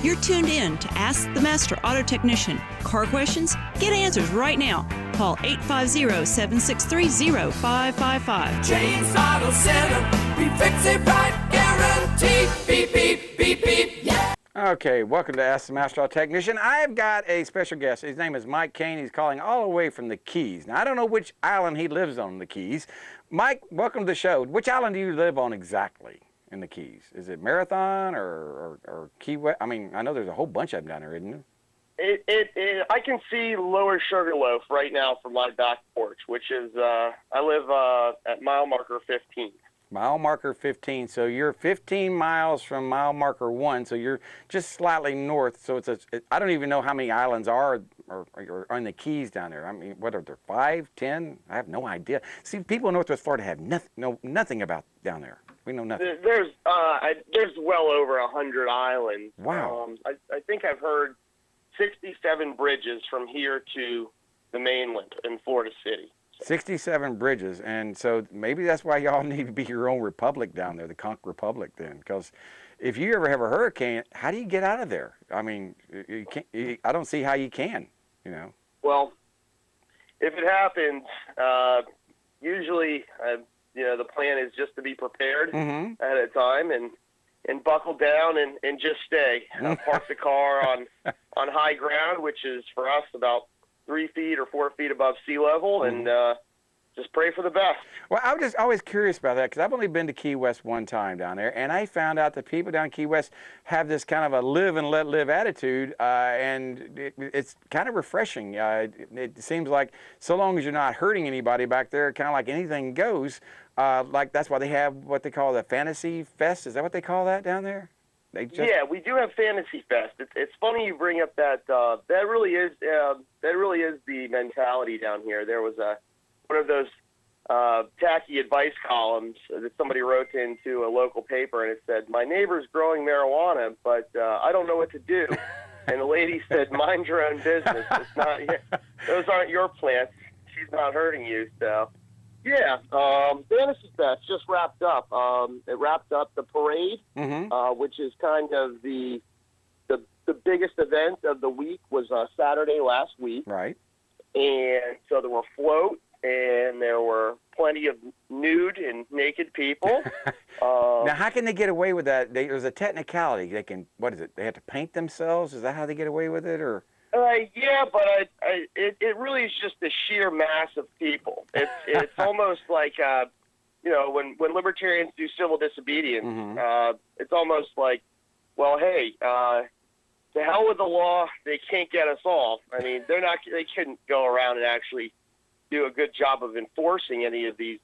You're tuned in to Ask the Master Auto Technician. Car questions? Get answers right now. Call 850-763-0555. James Auto Center, we fix it right, guaranteed. Beep, beep, beep, beep, yeah. Okay, welcome to Ask the Master Auto Technician. I've got a special guest. His name is Mike Kane. He's calling all the way from the Keys. Now, I don't know which island he lives on in the Keys. Mike, welcome to the show. Which island do you live on exactly in the Keys? Is it Marathon or Key West? I mean, I know there's a whole bunch of them down there, isn't there? I can see Lower Sugarloaf right now from my back porch, which is, I live at mile marker 15. Mile marker 15, so you're 15 miles from mile marker 1, so you're just slightly north. So I don't even know how many islands are in the Keys down there. I mean, what are there, 5, 10? I have no idea. See, people in Northwest Florida have nothing about down there. We know nothing. There's well over 100 islands. Wow. I think I've heard 67 bridges from here to the mainland in Florida City. 67 bridges, and so maybe that's why y'all need to be your own republic down there, the Conch Republic then, because if you ever have a hurricane, how do you get out of there? I mean, you can't, I don't see how you can, you know. Well, if it happens, usually, the plan is just to be prepared at a time and buckle down and just stay. Park the car on high ground, which is for us about 3 feet or 4 feet above sea level, and just pray for the best. Well, I was just always curious about that because I've only been to Key West one time down there, and I found out that people down in Key West have this kind of a live and let live attitude, and it's kind of refreshing. It seems like so long as you're not hurting anybody back there, kind of like anything goes. Like that's why they have what they call the Fantasy Fest. Is that what they call that down there? Yeah, we do have Fantasy Fest. It's funny you bring up that. That really is the mentality down here. There was one of those tacky advice columns that somebody wrote into a local paper, and it said, "My neighbor's growing marijuana, but I don't know what to do." And the lady said, "Mind your own business. It's not those aren't your plants. She's not hurting you." So. Yeah, Fantasy Fest just wrapped up. It wrapped up the parade, which is kind of the biggest event of the week was Saturday last week. Right. And so there were floats, and there were plenty of nude and naked people. Now, how can they get away with that? There's a technicality. They can, what is it? They have to paint themselves? Is that how they get away with it, or? Yeah, but it really is just the sheer mass of people. It's almost like when libertarians do civil disobedience, it's almost like, well, hey, to hell with the law. They can't get us all. I mean, they couldn't go around and actually do a good job of enforcing any of these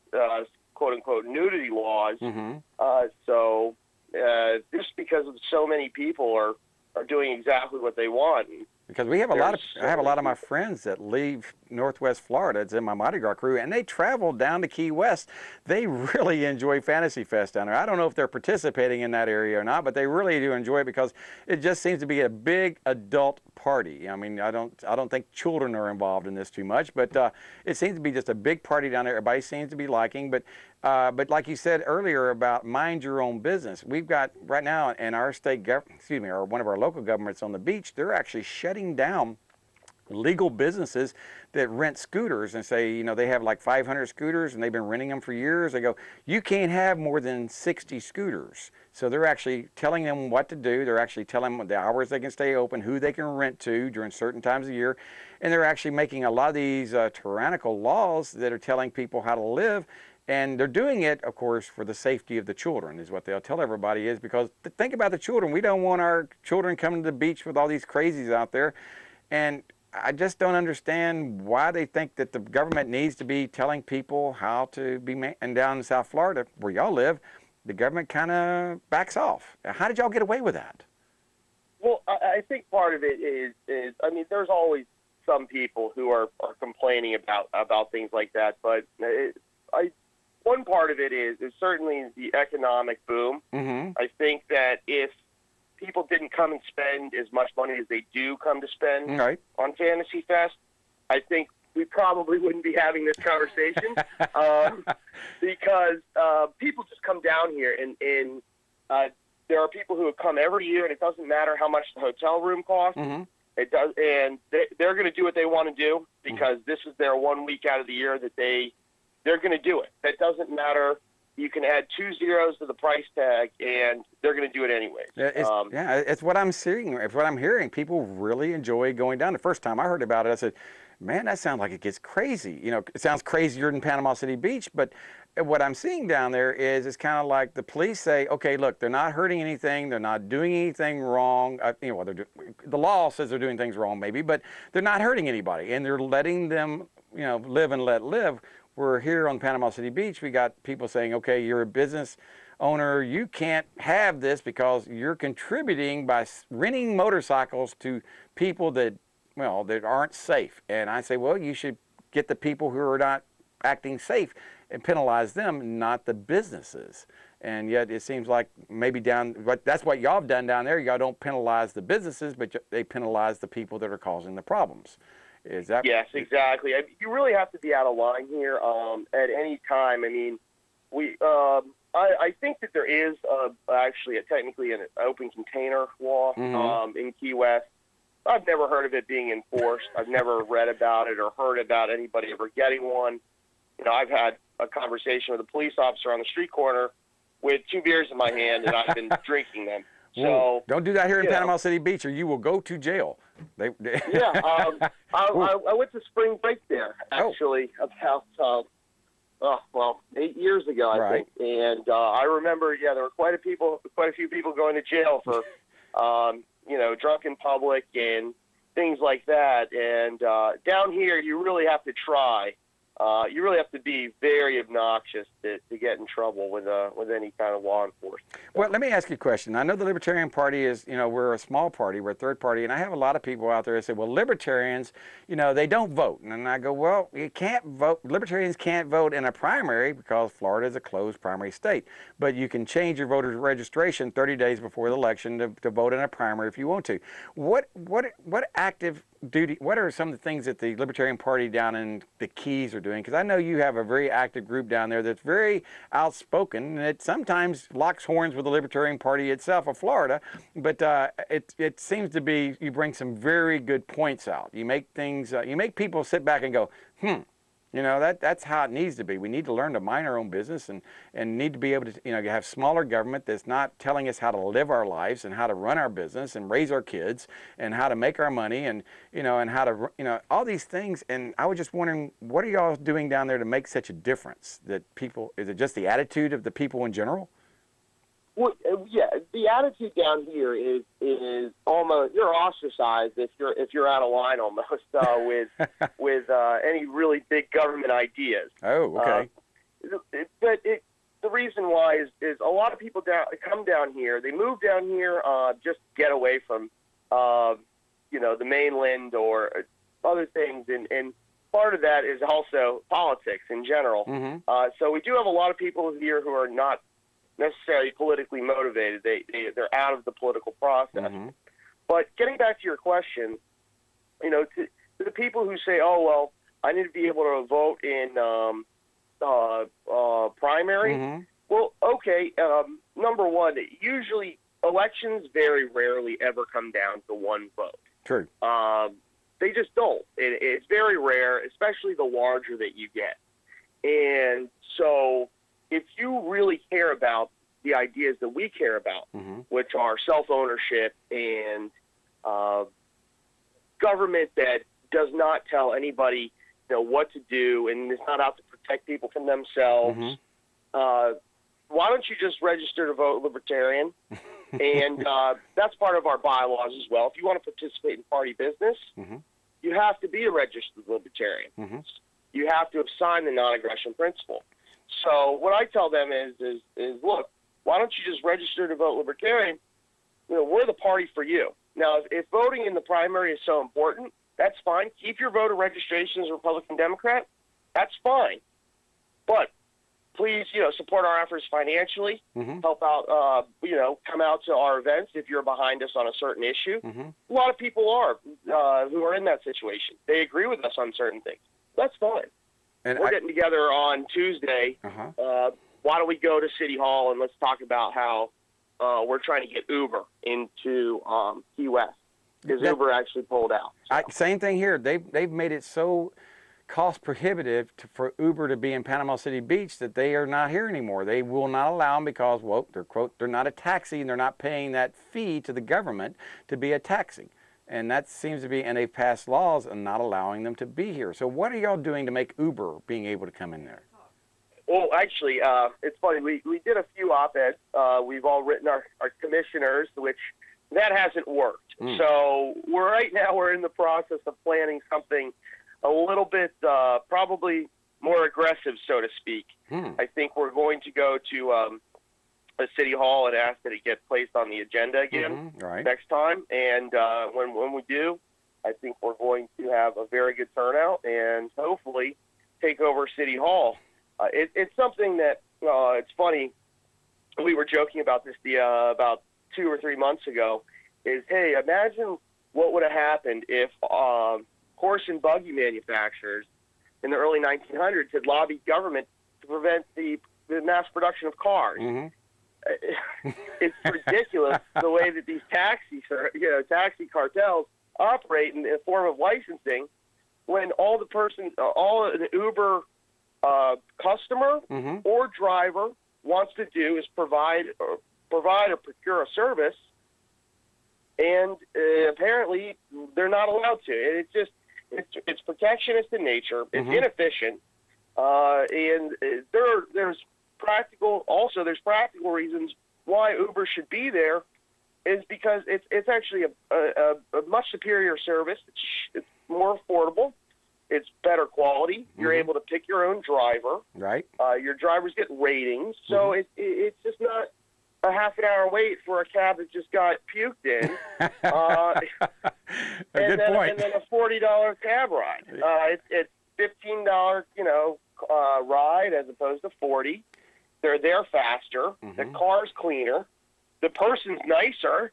quote unquote nudity laws. So just because of so many people are doing exactly what they want. Because I have a lot of my friends that leave Northwest Florida. It's in my Mardi Gras crew, and they travel down to Key West. They really enjoy Fantasy Fest down there. I don't know if they're participating in that area or not, but they really do enjoy it because it just seems to be a big adult party. I mean, I don't think children are involved in this too much, but it seems to be just a big party down there. Everybody seems to be liking, but like you said earlier about mind your own business, we've got right now in our state government, or one of our local governments on the beach, they're actually shutting down legal businesses that rent scooters and say, they have like 500 scooters and they've been renting them for years. They go, you can't have more than 60 scooters. So they're actually telling them what to do. They're actually telling them the hours they can stay open, who they can rent to during certain times of the year. And they're actually making a lot of these tyrannical laws that are telling people how to live. And they're doing it, of course, for the safety of the children is what they'll tell everybody is because think about the children. We don't want our children coming to the beach with all these crazies out there. And I just don't understand why they think that the government needs to be telling people how to be, and down in South Florida, where y'all live, the government kind of backs off. How did y'all get away with that? Well, I think part of it is there's always some people who are complaining about things like that, but one part of it is certainly the economic boom. I think that if people didn't come and spend as much money as they do come to spend on Fantasy Fest, I think we probably wouldn't be having this conversation because people just come down here and there are people who have come every year, and it doesn't matter how much the hotel room costs. Mm-hmm. It does, and they're going to do what they want to do because this is their 1 week out of the year that they're going to do it. That doesn't matter. You can add 2 zeros to the price tag, and they're going to do it anyway. It's what I'm seeing. It's what I'm hearing. People really enjoy going down. The first time I heard about it, I said, man, that sounds like it gets crazy. You know, it sounds crazier than Panama City Beach, but what I'm seeing down there is it's kind of like the police say, okay, look, they're not hurting anything, they're not doing anything wrong. The law says they're doing things wrong, maybe, but they're not hurting anybody, and they're letting them, live and let live. We're here on Panama City Beach. We got people saying, okay, you're a business owner, you can't have this because you're contributing by renting motorcycles to people that aren't safe. And I say, well, you should get the people who are not acting safe and penalize them, not the businesses. And yet it seems like maybe but that's what y'all have done down there. Y'all don't penalize the businesses, but they penalize the people that are causing the problems. Is that? Yes, exactly. You really have to be out of line here at any time. I mean, I think that there is actually technically an open container law in Key West. I've never heard of it being enforced. I've never read about it or heard about anybody ever getting one. I've had a conversation with a police officer on the street corner with 2 beers in my hand, and I've been drinking them. So don't do that here in Panama City Beach, or you will go to jail. I went to spring break there actually about 8 years ago, I think, and I remember there were quite a few people going to jail for drunk in public and things like that. And down here, you really have to try. You really have to be very obnoxious to get in trouble with any kind of law enforcement. Well, let me ask you a question. I know the Libertarian Party is, we're a small party, we're a third party, and I have a lot of people out there that say, well, Libertarians, they don't vote. And I go, well, you can't vote. Libertarians can't vote in a primary because Florida is a closed primary state. But you can change your voter registration 30 days before the election to vote in a primary if you want to. What active duty, what are some of the things that the Libertarian Party down in the Keys are doing? Because I know you have a very active group down there that's very outspoken, and it sometimes locks horns with the Libertarian Party itself of Florida, but it seems to be you bring some very good points out. You make things, you make people sit back and go, that's how it needs to be. We need to learn to mind our own business and need to be able to, have smaller government that's not telling us how to live our lives and how to run our business and raise our kids and how to make our money and how to, all these things. And I was just wondering, what are y'all doing down there to make such a difference that people, is it just the attitude of the people in general? Well, the attitude down here is almost you're ostracized if you're out of line almost with any really big government ideas. Oh, okay. But the reason why is a lot of people come down here. They move down here just to get away from the mainland or other things, and part of that is also politics in general. Mm-hmm. So we do have a lot of people here who are not necessarily politically motivated. They're out of the political process. Mm-hmm. But getting back to your question, to the people who say, "Oh well, I need to be able to vote in primary." Mm-hmm. Well, okay. Number one, usually elections very rarely ever come down to one vote. True. They just don't. It's very rare, especially the larger that you get. And so if you really care about the ideas that we care about, mm-hmm. which are self-ownership and government that does not tell anybody what to do and is not out to protect people from themselves, mm-hmm. Why don't you just register to vote Libertarian? And that's part of our bylaws as well. If you want to participate in party business, mm-hmm. you have to be a registered Libertarian. Mm-hmm. You have to have signed the non-aggression principle. So what I tell them is look, why don't you just register to vote Libertarian? We're the party for you. Now, if voting in the primary is so important, that's fine. Keep your voter registration as a Republican Democrat. That's fine. But please, support our efforts financially. Mm-hmm. Help out, come out to our events if you're behind us on a certain issue. Mm-hmm. A lot of people are who are in that situation. They agree with us on certain things. That's fine. And we're getting together on Tuesday. Uh-huh. Why don't we go to City Hall and let's talk about how we're trying to get Uber into Key West because Uber actually pulled out. So. Same thing here. They've made it so cost prohibitive for Uber to be in Panama City Beach that they are not here anymore. They will not allow them because, well, they're not a taxi and they're not paying that fee to the government to be a taxi. And that seems to be, and they've passed laws and not allowing them to be here. So what are y'all doing to make Uber being able to come in there? Well, actually, it's funny. We did a few op-eds. We've all written our commissioners, which that hasn't worked. So right now we're in the process of planning something a little bit probably more aggressive, so to speak. I think we're going to go to a city hall and ask that it get placed on the agenda again next time. And when we do, I think we're going to have a very good turnout and hopefully take over City Hall. It's something that it's funny. We were joking about this about 2 or 3 months ago. Is hey, imagine what would have happened if horse and buggy manufacturers in the early 1900s had lobbied government to prevent the mass production of cars. It's ridiculous the way that these taxi cartels operate in the form of licensing, when all an Uber customer or driver wants to do is provide or procure a service, and apparently they're not allowed to. It's protectionist in nature. It's inefficient, and there's practical reasons why Uber should be there, is because it's actually a much superior service. It's more affordable. It's better quality. You're able to pick your own driver. Right. Your drivers get ratings, so it's just not a half an hour wait for a cab that just got puked in. Good point. And then a $40 cab ride. It's $15, ride as opposed to $40. They're there faster. The car's cleaner. The person's nicer.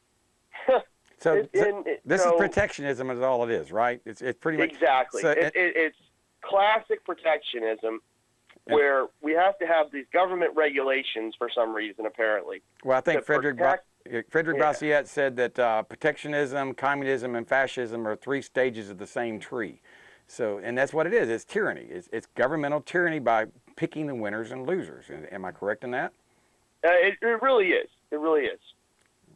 This is protectionism is all it is, right? It's pretty much exactly. So it's classic protectionism, where we have to have these government regulations for some reason, apparently. Well, I think Frederick Bastiat said that protectionism, communism, and fascism are 3 stages of the same tree. So, and that's what it is. It's tyranny. It's governmental tyranny by picking the winners and losers. Am I correct in that? It really is. It really is.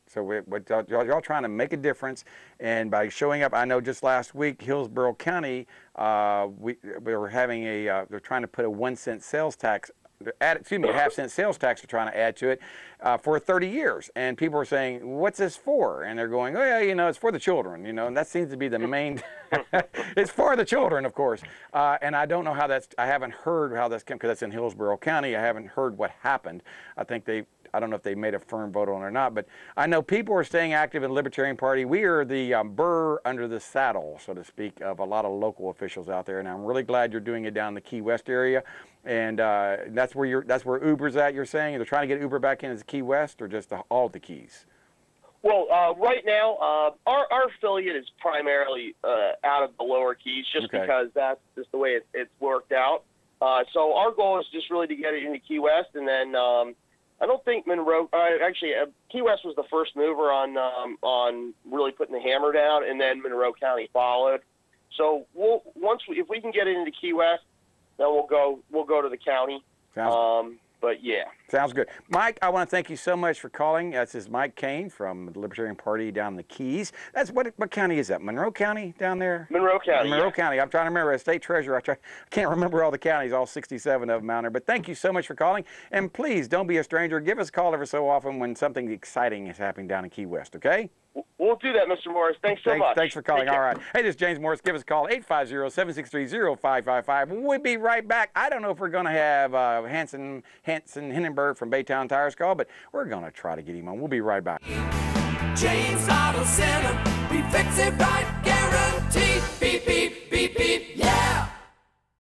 So y'all trying to make a difference, and by showing up, I know just last week, Hillsborough County, we were having they're trying to put a 1 cent sales tax, a half-cent sales tax they're trying to add to it for 30 years. And people are saying, what's this for? And they're going, oh yeah, it's for the children, and that seems to be the main, it's for the children, of course. And I don't know how I haven't heard how that's come, because that's in Hillsborough County. I haven't heard what happened. I don't know if they made a firm vote on it or not, but I know people are staying active in the Libertarian Party. We are the burr under the saddle, so to speak, of a lot of local officials out there, and I'm really glad you're doing it down in the Key West area. And that's where Uber's at. You're saying they're trying to get Uber back into Key West, or just all the Keys? Well, right now, our affiliate is primarily out of the lower Keys, just because that's just the way it's worked out. So our goal is just really to get it into Key West, and then. I don't think Monroe. Key West was the first mover on really putting the hammer down, and then Monroe County followed. So if we can get it into Key West, then we'll go to the county. But yeah. Sounds good. Mike, I want to thank you so much for calling. This is Mike Kane from the Libertarian Party down in the Keys. That's what county is that? Monroe County down there? Monroe County. Monroe County. I'm trying to remember. As state treasurer, I can't remember all the counties, all 67 of them out there. But thank you so much for calling. And please don't be a stranger. Give us a call every so often when something exciting is happening down in Key West, okay? We'll do that, Mr. Morris. Thanks so much. Thanks for calling. All right. Hey, this is James Morris. Give us a call, 850-763-0555. We'll be right back. I don't know if we're going to have Hanson Hindenburg from Baytown Tires call, but we're going to try to get him on. We'll be right back. James Auto Center, we fix it right, guaranteed. Beep, beep, beep, beep, yeah.